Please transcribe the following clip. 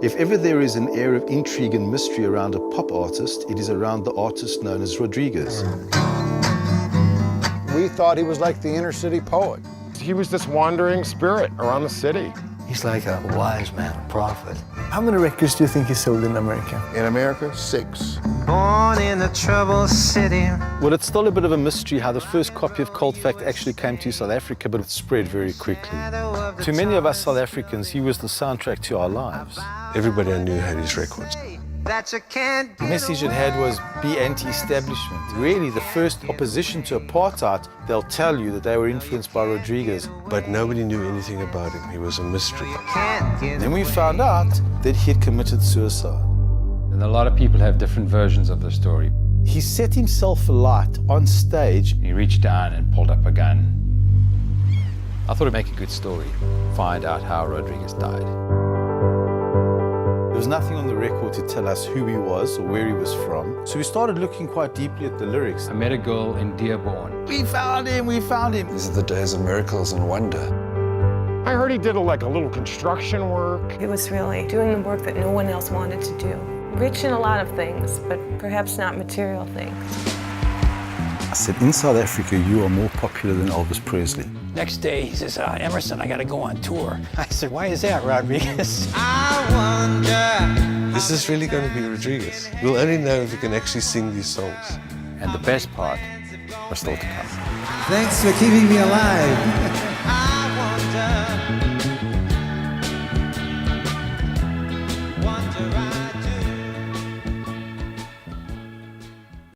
If ever there is an air of intrigue and mystery around a pop artist, it is around the artist known as Rodriguez. We thought he was like the inner city poet. He was this wandering spirit around the city. He's like a wise man, a prophet. How many records do you think he sold in America? In America, 6. Born in a troubled city. Well, it's still a bit of a mystery how the first copy of Cold Fact actually came to South Africa, but it spread very quickly. To many of us South Africans, he was the soundtrack to our lives. Everybody I knew had his records. That you can't The message it had was be anti-establishment. Really, the first opposition to apartheid, they'll tell you that they were influenced by Rodriguez. But nobody knew anything about him. He was a mystery. Then we found out that he had committed suicide. And a lot of people have different versions of the story. He set himself alight on stage. He reached down and pulled up a gun. I thought it'd make a good story, find out how Rodriguez died. There was nothing on the record to tell us who he was or where he was from. So we started looking quite deeply at the lyrics. I met a girl in Dearborn. We found him, we found him. These are the days of miracles and wonder. I heard he did like a little construction work. He was really doing the work that no one else wanted to do. Rich in a lot of things, but perhaps not material things. I said, in South Africa, you are more popular than Elvis Presley. Next day, he says, Emerson, I gotta go on tour. I said, why is that, Rodriguez? I wonder. Is this really going to be Rodriguez? We'll only know if he can actually sing these songs. And the best part was still to come. Thanks for keeping me alive. I wonder.